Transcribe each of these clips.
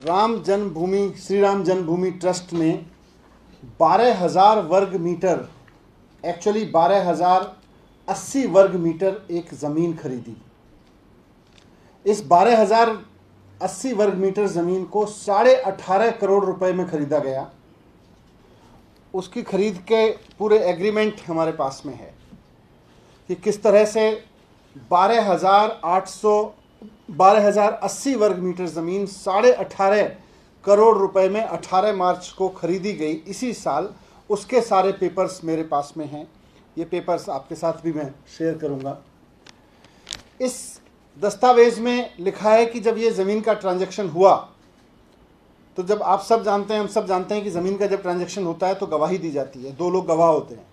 राम जन्मभूमि श्री राम जन्मभूमि trust ने 12,000 वर्ग metre, actually 12,080 वर्ग मीटर एक ज़मीन खरीदी। इस 12,080 वर्ग मीटर ज़मीन को 18.5 करोड़ रुपए में खरीदा गया। उसकी खरीद के पूरे एग्रीमेंट हमारे पास में है कि किस तरह से 12,080 वर्ग मीटर ज़मीन 18.5 करोड़ रुपए में 18 मार्च को खरीदी गई इसी साल। उसके सारे पेपर्स मेरे पास में हैं। ये पेपर्स आपके साथ भी मैं शेयर करूंगा। इस दस्तावेज में लिखा है कि जब ये ज़मीन का ट्रांजैक्शन हुआ, तो जब आप सब जानते हैं, हम सब जानते हैं कि ज़मीन का जब ट्रांजैक्शन होता है तो गवाही दी जाती है, 2 लोग गवाह होते हैं।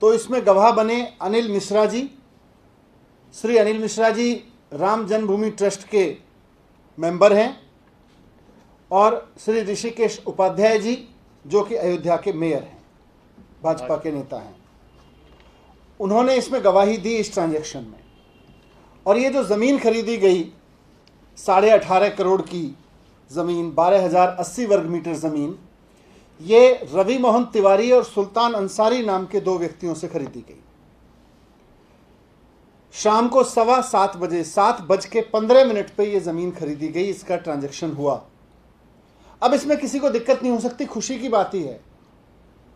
तो इसमें गवाह बने अनिल मिश्रा जी। श्री अनिल मिश्रा जी राम जन्मभूमि ट्रस्ट के मेंबर हैं, और श्री ऋषिकेश उपाध्याय जी जो कि अयोध्या के मेयर हैं, भाजपा के नेता हैं। उन्होंने इसमें गवाही दी इस ट्रांजैक्शन में। और ये जो ज़मीन खरीदी गई 18.5 करोड़ की ज़मीन, 12,080 वर्ग मीटर ज़मीन, ये रवि मोहन तिवारी और सुल्तान अंसारी नाम के 2 व्यक्तियों से खरीदी गई। शाम को 7:15 बजे 7:15 पे ये ज़मीन खरीदी गई। इसका ट्रांजैक्शन हुआ। अब इसमें किसी को दिक्कत नहीं हो सकती, खुशी की बात ही है।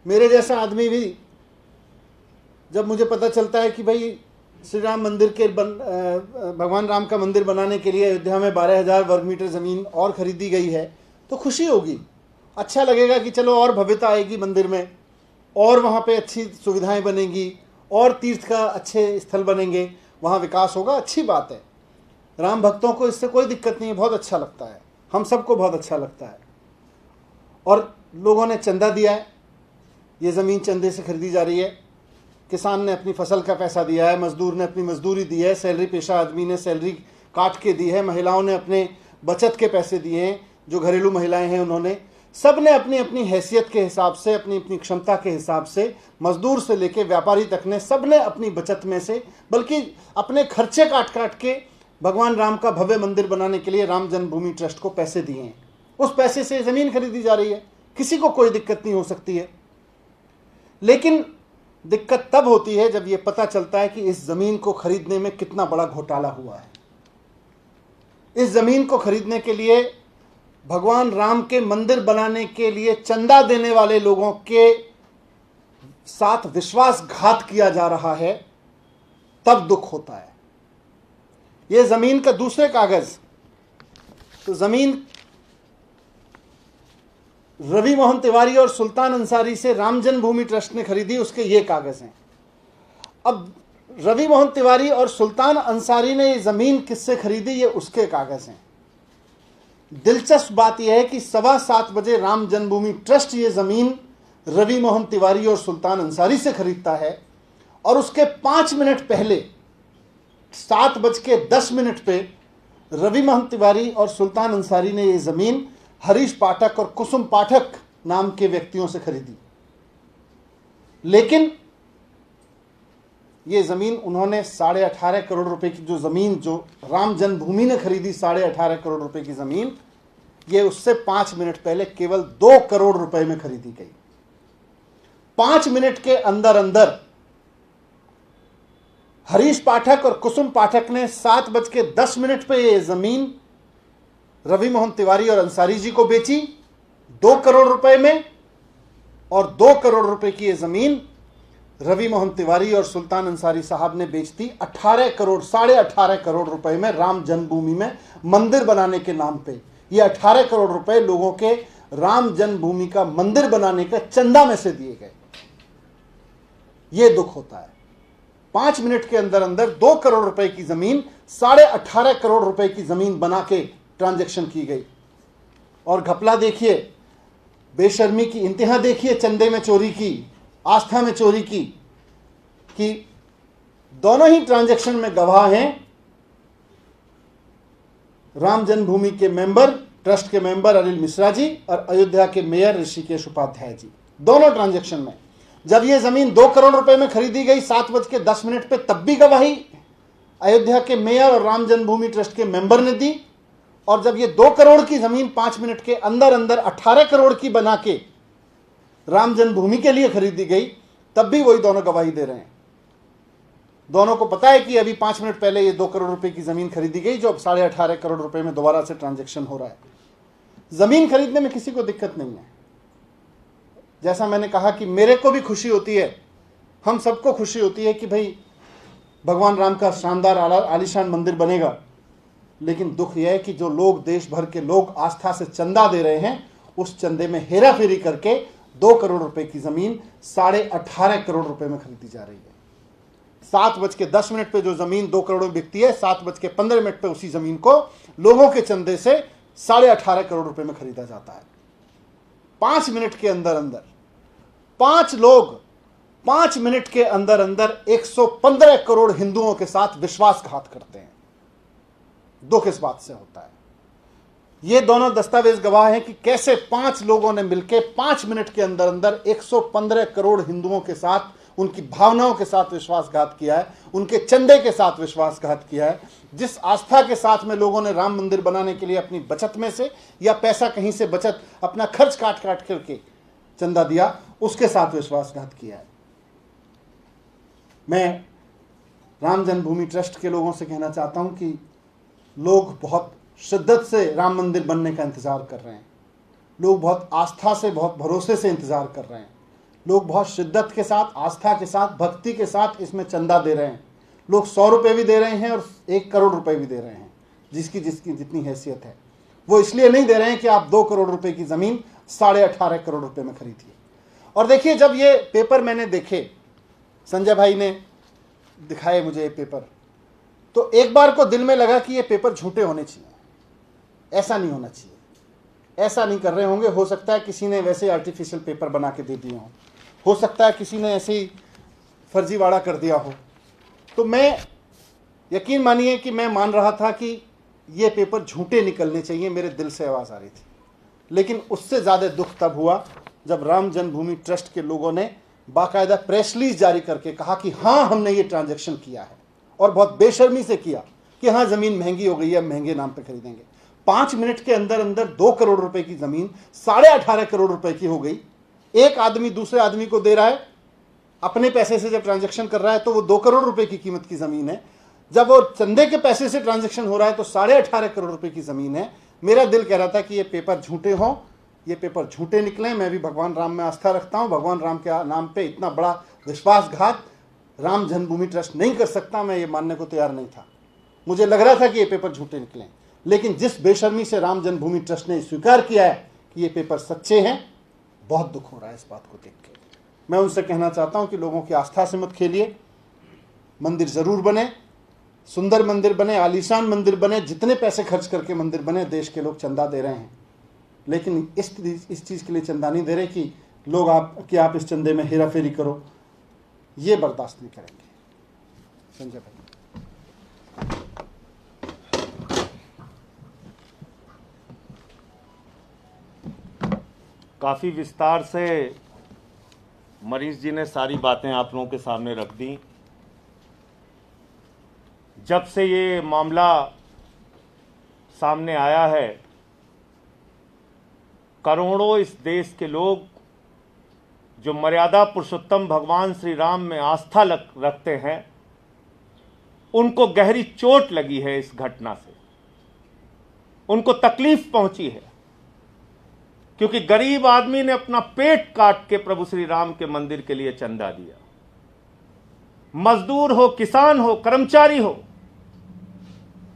मेरे जैसा आदमी भी जब मुझे पता चलता है कि भाई श्री राम मंदिर के भगवान राम का मंदिर बनाने के लिए अयोध्या में 12,000 वर्ग मीटर ज़मीन और खरीदी गई है, तो खुशी होगी, अच्छा लगेगा कि चलो और भव्यता आएगी मंदिर में, और वहाँ पे अच्छी सुविधाएं बनेंगी, और तीर्थ का अच्छे स्थल बनेंगे, वहाँ विकास होगा। अच्छी बात है, राम भक्तों को इससे कोई दिक्कत नहीं है, बहुत अच्छा लगता है, हम सबको बहुत अच्छा लगता है। और लोगों ने चंदा दिया है, ये ज़मीन चंदे से खरीदी जा रही है। किसान ने अपनी फसल का पैसा दिया है, मजदूर ने अपनी मजदूरी दी है, सैलरी पेशा आदमी ने सैलरी काट के दी है, महिलाओं ने अपने बचत के पैसे दिए हैं, जो घरेलू महिलाएं हैं उन्होंने, सब ने अपनी अपनी हैसियत के हिसाब से, अपनी अपनी क्षमता के हिसाब से, मजदूर से लेके व्यापारी तक ने, सब ने अपनी बचत में से, बल्कि अपने खर्चे काट काट के भगवान राम का भव्य मंदिर बनाने के लिए राम जन्मभूमि ट्रस्ट को पैसे दिए हैं। उस पैसे से ज़मीन खरीदी जा रही है, किसी को कोई दिक्कत नहीं हो सकती है। लेकिन दिक्कत तब होती है जब ये पता चलता है कि इस ज़मीन को खरीदने में कितना बड़ा घोटाला हुआ है। इस ज़मीन को खरीदने के लिए, भगवान राम के मंदिर बनाने के लिए चंदा देने वाले लोगों के साथ विश्वासघात किया जा रहा है, तब दुख होता है। यह ज़मीन का दूसरे कागज़, तो ज़मीन रवि मोहन तिवारी और सुल्तान अंसारी से राम जन्मभूमि ट्रस्ट ने खरीदी, उसके ये कागज़ हैं। अब रवि मोहन तिवारी और सुल्तान अंसारी ने ये ज़मीन किससे खरीदी, ये उसके कागज़ हैं। दिलचस्प बात यह है कि 7:15 बजे राम जन्मभूमि ट्रस्ट ये ज़मीन रवि मोहन तिवारी और सुल्तान अंसारी से खरीदता है, और उसके 5 मिनट पहले 7:10 पे रवि मोहन तिवारी और सुल्तान अंसारी ने ये ज़मीन हरीश पाठक और कुसुम पाठक नाम के व्यक्तियों से खरीदी। लेकिन ये ज़मीन उन्होंने 18.5 करोड़ रुपए की जो ज़मीन जो राम जन्मभूमि ने खरीदी, 18.5 करोड़ रुपए की ज़मीन, ये उससे 5 मिनट पहले केवल 2 करोड़ रुपए में खरीदी गई। 5 मिनट के अंदर अंदर हरीश पाठक और कुसुम पाठक ने 7:10 पे ये ज़मीन रवि मोहन तिवारी और अंसारी जी को बेची 2 करोड़ रुपए में, और 2 करोड़ रुपए की ये ज़मीन रवि मोहन तिवारी और सुल्तान अंसारी साहब ने बेच दी 18.5 करोड़ रुपए में राम जन्मभूमि में मंदिर बनाने के नाम पे। ये 18 करोड़ रुपए लोगों के राम जन्मभूमि का मंदिर बनाने का चंदा में से दिए गए। ये दुख होता है। 5 मिनट के अंदर अंदर 2 करोड़ रुपए की ज़मीन 18.5 करोड़ रुपए की ज़मीन बना के ट्रांजैक्शन की गई। और घपला देखिए, बेशर्मी की इंतहा देखिए, चंदे में चोरी की, आस्था में चोरी की, कि दोनों ही ट्रांजैक्शन में गवाह हैं राम जन्मभूमि के मेंबर, ट्रस्ट के मेंबर अनिल मिश्रा जी और अयोध्या के मेयर ऋषिकेश उपाध्याय जी। दोनों ट्रांजैक्शन में जब ये ज़मीन 2 करोड़ रुपए में खरीदी गई 7:10 पे, तब भी गवाही अयोध्या के मेयर और राम जन्मभूमि ट्रस्ट के मेंबर ने दी, और जब ये 2 करोड़ की जमीन 5 मिनट के अंदर अंदर 18 करोड़ की बना के राम जन्मभूमि के लिए खरीदी गई, तब भी वही दोनों गवाही दे रहे हैं। दोनों को पता है कि अभी 5 मिनट पहले ये 2 करोड़ रुपए की जमीन खरीदी गई, जो अब 18.5 करोड़ रुपए में दोबारा से ट्रांजैक्शन हो रहा है। जमीन खरीदने में किसी को दिक्कत नहीं है। जैसा मैंने कहा कि मेरे को भी खुशी होती है, हम सबको खुशी होती है कि भाई भगवान राम का शानदार आलीशान मंदिर बनेगा, लेकिन दुख यह है कि जो लोग, देश भर के लोग आस्था से चंदा दे रहे हैं, उस चंदे में हेरा फेरी करके 2 करोड़ रुपए की जमीन 18.5 करोड़ रुपए में खरीदी जा रही है। 7:10 पे जो जमीन 2 करोड़ में बिकती है, 7:15 पे उसी जमीन को लोगों के चंदे से 18.5 करोड़ रुपए में खरीदा जाता है। 5 मिनट के अंदर अंदर 5 लोग 5 मिनट के अंदर अंदर 115 करोड़ हिंदुओं के साथ विश्वासघात करते हैं। दुख इस बात से होता है। ये दोनों दस्तावेज गवाह हैं कि कैसे 5 लोगों ने मिलकर 5 मिनट के अंदर अंदर 115 करोड़ हिंदुओं के साथ, उनकी भावनाओं के साथ विश्वासघात किया है, उनके चंदे के साथ विश्वासघात किया है। जिस आस्था के साथ में लोगों ने राम मंदिर बनाने के लिए अपनी बचत में से या पैसा कहीं से बचत अपना खर्च काट काट करके चंदा दिया, उसके साथ विश्वासघात किया है। मैं राम जन्मभूमि ट्रस्ट के लोगों से कहना चाहता हूं कि लोग बहुत शिद्दत से राम मंदिर बनने का इंतजार कर रहे हैं। लोग बहुत आस्था से, बहुत भरोसे से इंतजार कर रहे हैं। लोग बहुत शिद्दत के साथ, आस्था के साथ, भक्ति के साथ इसमें चंदा दे रहे हैं। लोग 100 रुपये भी दे रहे हैं और 1 करोड़ रुपए भी दे रहे हैं, जिसकी जितनी हैसियत है। वो इसलिए नहीं दे रहे हैं कि आप 2 करोड़ रुपए की जमीन 18.5 करोड़ रुपए में खरीदिए। और देखिए, जब ये पेपर मैंने देखे, संजय भाई ने दिखाए मुझे ये पेपर, तो एक बार को दिल में लगा कि ये पेपर झूठे होने चाहिए, ऐसा नहीं होना चाहिए। ऐसा नहीं कर रहे होंगे, हो सकता है किसी ने वैसे आर्टिफिशियल पेपर बना के दे दिए हो सकता है किसी ने ऐसे ही फर्जीवाड़ा कर दिया हो। तो मैं, यकीन मानिए कि मैं मान रहा था कि ये पेपर झूठे निकलने चाहिए, मेरे दिल से आवाज़ आ रही थी। लेकिन उससे ज़्यादा दुख तब हुआ जब राम जन्मभूमि ट्रस्ट के लोगों ने बाकायदा प्रेस रिलीज जारी करके कहा कि हाँ, हमने ये ट्रांजैक्शन किया है, और बहुत बेशर्मी से किया कि हाँ, ज़मीन महंगी हो गई है, महंगे नाम पे खरीदेंगे। 5 मिनट के अंदर अंदर 2 करोड़ रुपए की ज़मीन 18.5 करोड़ रुपए की हो गई। एक आदमी दूसरे आदमी को दे रहा है, अपने पैसे से जब ट्रांजैक्शन कर रहा है तो वो 2 करोड़ रुपए की कीमत की ज़मीन है। जब वो चंदे के पैसे से ट्रांजैक्शन हो रहा है तो 18.5 करोड़ रुपए की ज़मीन है। मेरा दिल कह रहा था कि ये पेपर झूठे हों, ये पेपर झूठे निकलें। मैं भी भगवान राम में आस्था रखता हूँ, भगवान राम के नाम पे इतना बड़ा विश्वासघात राम जन्मभूमि ट्रस्ट नहीं कर सकता, मैं ये मानने को तैयार नहीं था। मुझे लग रहा था कि ये पेपर झूठे निकलें, लेकिन जिस बेशर्मी से राम जन्मभूमि ट्रस्ट ने स्वीकार किया है कि ये पेपर सच्चे हैं, बहुत दुख हो रहा है इस बात को देख के। मैं उनसे कहना चाहता हूँ कि लोगों की आस्था से मत खेलिए। मंदिर ज़रूर बने, सुंदर मंदिर बने, आलीशान मंदिर बने, जितने पैसे खर्च करके मंदिर बने, देश के लोग चंदा दे रहे हैं, लेकिन इस चीज़ के लिए चंदा नहीं दे रहे कि लोग आप इस चंदे में हेरा फेरी करो। ये बर्दाश्त नहीं करेंगे। संजय भाई, काफ़ी विस्तार से मरीज जी ने सारी बातें आप लोगों के सामने रख दी। जब से ये मामला सामने आया है, करोड़ों इस देश के लोग जो मर्यादा पुरुषोत्तम भगवान श्री राम में आस्था रखते हैं, उनको गहरी चोट लगी है इस घटना से, उनको तकलीफ पहुंची है, क्योंकि गरीब आदमी ने अपना पेट काट के प्रभु श्री राम के मंदिर के लिए चंदा दिया। मजदूर हो, किसान हो, कर्मचारी हो,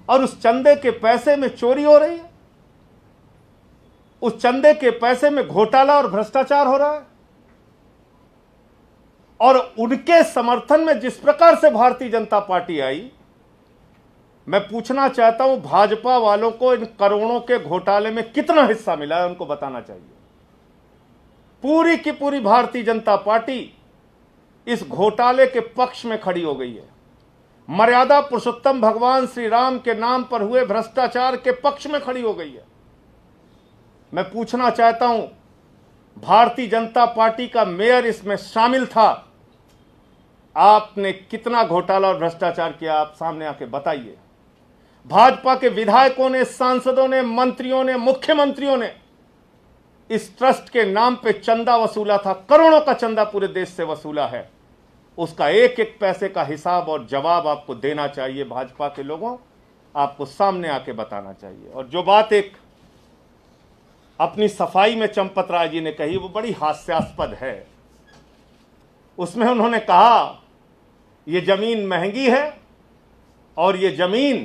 और उस चंदे के पैसे में चोरी हो रही है, उस चंदे के पैसे में घोटाला और भ्रष्टाचार हो रहा है। और उनके समर्थन में जिस प्रकार से भारतीय जनता पार्टी आई, मैं पूछना चाहता हूं, भाजपा वालों को इन करोड़ों के घोटाले में कितना हिस्सा मिला है, उनको बताना चाहिए। पूरी की पूरी भारतीय जनता पार्टी इस घोटाले के पक्ष में खड़ी हो गई है। मर्यादा पुरुषोत्तम भगवान श्री राम के नाम पर हुए भ्रष्टाचार के पक्ष में खड़ी हो गई है। मैं पूछना चाहता हूं, भारतीय जनता पार्टी का मेयर इसमें शामिल था, आपने कितना घोटाला और भ्रष्टाचार किया, आप सामने आके बताइए। भाजपा के विधायकों ने, सांसदों ने, मंत्रियों ने, मुख्यमंत्रियों ने इस ट्रस्ट के नाम पे चंदा वसूला था। करोड़ों का चंदा पूरे देश से वसूला है। उसका एक एक पैसे का हिसाब और जवाब आपको देना चाहिए। भाजपा के लोगों, आपको सामने आके बताना चाहिए। और जो बात एक अपनी सफाई में चंपत राय जी ने कही, वो बड़ी हास्यास्पद है। उसमें उन्होंने कहा ये जमीन महंगी है और ये जमीन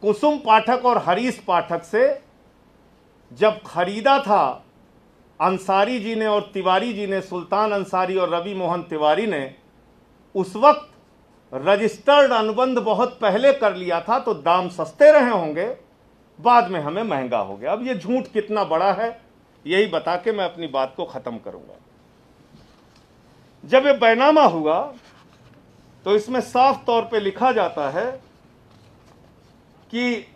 कुसुम पाठक और हरीश पाठक से जब खरीदा था अंसारी जी ने और तिवारी जी ने, सुल्तान अंसारी और रवि मोहन तिवारी ने, उस वक्त रजिस्टर्ड अनुबंध बहुत पहले कर लिया था तो दाम सस्ते रहे होंगे, बाद में हमें महंगा हो गया। अब ये झूठ कितना बड़ा है, यही बता के मैं अपनी बात को खत्म करूंगा। जब ये बैनामा हुआ तो इसमें साफ तौर पे लिखा जाता है कि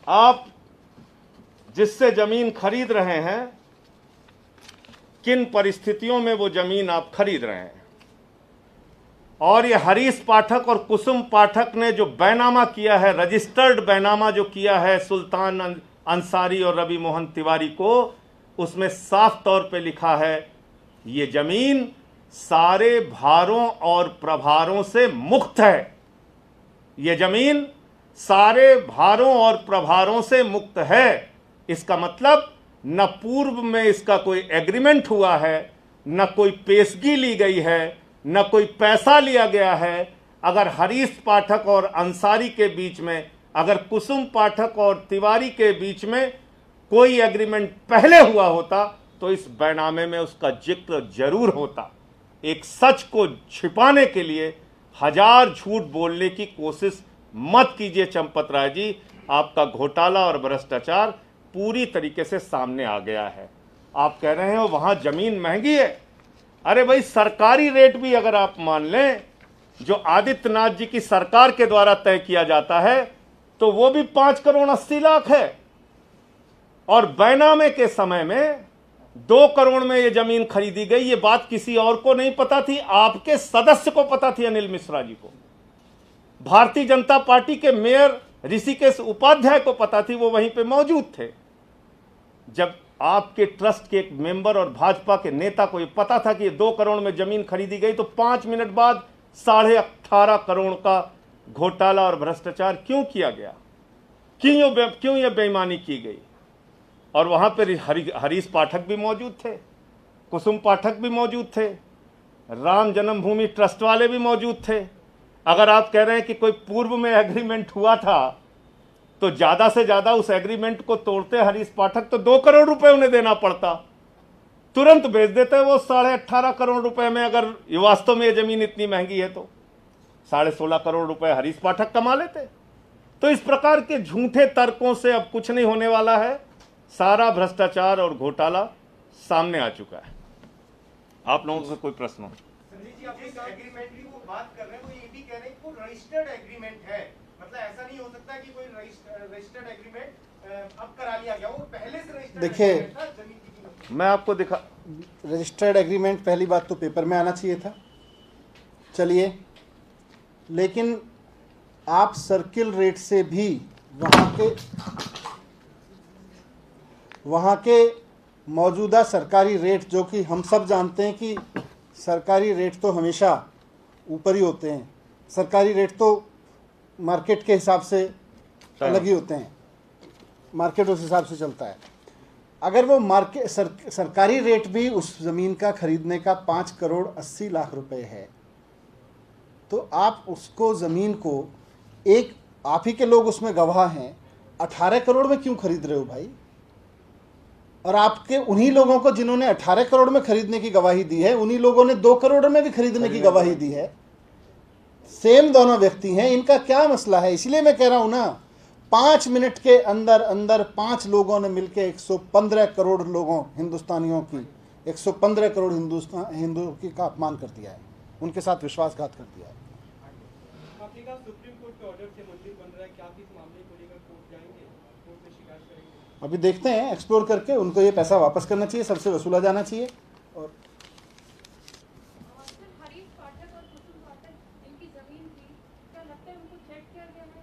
आप जिससे जमीन खरीद रहे हैं, किन परिस्थितियों में वो जमीन आप खरीद रहे हैं। और ये हरीश पाठक और कुसुम पाठक ने जो बैनामा किया है, रजिस्टर्ड बैनामा जो किया है सुल्तान अंसारी और रवि मोहन तिवारी को, उसमें साफ तौर पे लिखा है ये जमीन सारे भारों और प्रभारों से मुक्त है। ये जमीन सारे भारों और प्रभारों से मुक्त है। इसका मतलब न पूर्व में इसका कोई एग्रीमेंट हुआ है, न कोई पेशगी ली गई है, न कोई पैसा लिया गया है। अगर हरीश पाठक और अंसारी के बीच में, अगर कुसुम पाठक और तिवारी के बीच में कोई एग्रीमेंट पहले हुआ होता तो इस बैनामे में उसका जिक्र जरूर होता। एक सच को छिपाने के लिए हजार झूठ बोलने की कोशिश मत कीजिए चंपत राय जी। आपका घोटाला और भ्रष्टाचार पूरी तरीके से सामने आ गया है। आप कह रहे हो वहां जमीन महंगी है। अरे भाई, सरकारी रेट भी अगर आप मान लें जो आदित्यनाथ जी की सरकार के द्वारा तय किया जाता है तो वो भी 5 करोड़ 80 लाख है। और बैनामे के समय में 2 करोड़ में ये जमीन खरीदी गई। ये बात किसी और को नहीं पता थी, आपके सदस्य को पता थी, अनिल मिश्रा जी को। भारतीय जनता पार्टी के मेयर ऋषिकेश उपाध्याय को पता थी, वो वहीं पे मौजूद थे। जब आपके ट्रस्ट के एक मेंबर और भाजपा के नेता को ये पता था कि ये 2 करोड़ में जमीन खरीदी गई तो 5 मिनट बाद 18.5 करोड़ का घोटाला और भ्रष्टाचार क्यों किया गया? क्यों ये बेईमानी की गई? और वहां पर हरीश पाठक भी मौजूद थे, कुसुम पाठक भी मौजूद थे, राम जन्मभूमि ट्रस्ट वाले भी मौजूद थे। अगर आप कह रहे हैं कि कोई पूर्व में एग्रीमेंट हुआ था तो ज्यादा से ज्यादा उस एग्रीमेंट को तोड़ते हरीश पाठक तो 2 करोड़ रुपए उन्हें देना पड़ता, तुरंत बेच देते वो 18.5 करोड़ रुपए में। अगर वास्तव में ये जमीन इतनी महंगी है तो 16.5 करोड़ रुपए हरीश पाठक कमा लेते। तो इस प्रकार के झूठे तर्कों से अब कुछ नहीं होने वाला है। सारा भ्रष्टाचार और घोटाला सामने आ चुका है। आप लोगों से कोई प्रश्न हो? संजय जी, आप इस एग्रीमेंट की वो बात कर रहे हैं, वो ये भी कह रहे हैं कि वो रजिस्टर्ड एग्रीमेंट है। मतलब ऐसा नहीं हो सकता कि कोई रजिस्टर्ड एग्रीमेंट अब करा लिया गया, वो पहले से रजिस्टर्ड देखिए, था जमीन की कीमत। मैं आपको दिखा, रजिस्टर्ड एग्रीमेंट पहली बात तो पेपर में आना चाहिए था, चलिए, लेकिन आप सर्किल रेट से भी वहाँ के मौजूदा सरकारी रेट, जो कि हम सब जानते हैं कि सरकारी रेट तो हमेशा ऊपर ही होते हैं। सरकारी रेट तो मार्केट के हिसाब से अलग ही होते हैं, मार्केट उस हिसाब से चलता है। अगर वो सरकारी रेट भी उस ज़मीन का खरीदने का 5 करोड़ 80 लाख रुपए है तो आप उसको ज़मीन को, एक आप ही के लोग उसमें गवाह हैं, 18 करोड़ में क्यों खरीद रहे हो भाई? और आपके उन्हीं लोगों को जिन्होंने 18 करोड़ में खरीदने की गवाही दी है, उन्हीं लोगों ने 2 करोड़ में भी खरीदने की गवाही दी है। सेम दोनों व्यक्ति हैं, इनका क्या मसला है? इसलिए मैं कह रहा हूं ना, 5 मिनट के अंदर अंदर 5 लोगों ने मिलकर 115 करोड़ लोगों, हिंदुस्तानियों की 115 करोड़ हिंदुओं की का अपमान कर दिया है, उनके साथ विश्वासघात कर दिया है। आपने कहा सुप्रीम कोर्ट के ऑर्डर से मंदिर बन रहा है, क्या आप इस मामले को लेकर कोर्ट जाएंगे, कोर्ट में शिकायत करेंगे? अभी देखते हैं, एक्सप्लोर करके उनको ये पैसा वापस करना चाहिए, सबसे वसूला जाना चाहिए। और हरीश पाठक और कुसुम पाठक इनकी जमीन थी, क्या लगता है उनको थ्रेट किया गया है?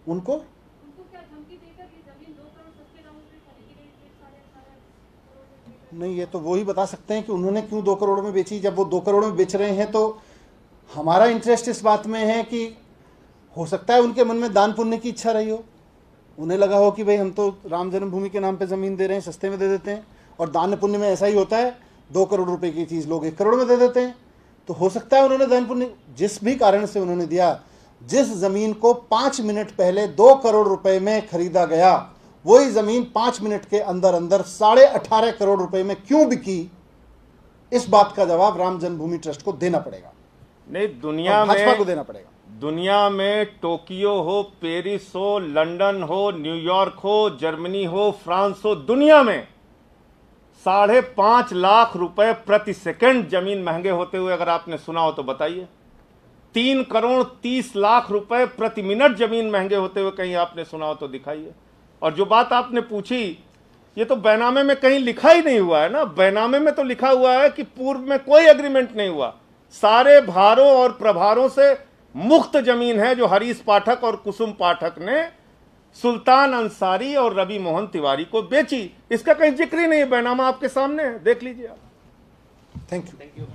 उनको क्या धमकी देकर ये जमीन 2 करोड़ सस्ते दामों पे खरीदी गई थी? 18.5 नहीं, ये तो वो ही बता सकते हैं कि उन्होंने क्यों 2 करोड़ में बेची। जब वो 2 करोड़ में बेच रहे हैं तो हमारा इंटरेस्ट इस बात में है कि हो सकता है उनके मन में दान पुण्य की इच्छा रही हो, उन्हें लगा हो कि भाई हम तो राम जन्मभूमि के नाम पे ज़मीन दे रहे हैं, सस्ते में दे देते हैं, और दान पुण्य में ऐसा ही होता है, 2 करोड़ रुपए की चीज़ लोग 1 करोड़ में दे देते हैं। तो हो सकता है उन्होंने दान पुण्य जिस भी कारण से उन्होंने दिया, जिस ज़मीन को 5 मिनट पहले 2 करोड़ रुपए में खरीदा गया, वही ज़मीन 5 मिनट के अंदर अंदर 18.5 करोड़ रुपए में क्यों बिकी, इस बात का जवाब राम जन्मभूमि ट्रस्ट को देना पड़ेगा, नहीं दुनिया भाजपा को में, देना पड़ेगा। दुनिया में टोक्यो हो, पेरिस हो, लंदन हो, न्यूयॉर्क हो, जर्मनी हो, फ्रांस हो, दुनिया में 5.5 लाख रुपए प्रति सेकंड जमीन महंगे होते हुए अगर आपने सुना हो तो बताइए। 3 करोड़ 30 लाख रुपए प्रति मिनट जमीन महंगे होते हुए कहीं आपने सुना हो तो दिखाइए। और जो बात आपने पूछी, ये तो बैनामे में कहीं लिखा ही नहीं हुआ है ना। बैनामे में तो लिखा हुआ है कि पूर्व में कोई एग्रीमेंट नहीं हुआ, सारे भारों और प्रभारों से मुक्त जमीन है जो हरीश पाठक और कुसुम पाठक ने सुल्तान अंसारी और रवि मोहन तिवारी को बेची। इसका कहीं जिक्र ही नहीं है, बैनामा आपके सामने है, देख लीजिए आप। Thank you.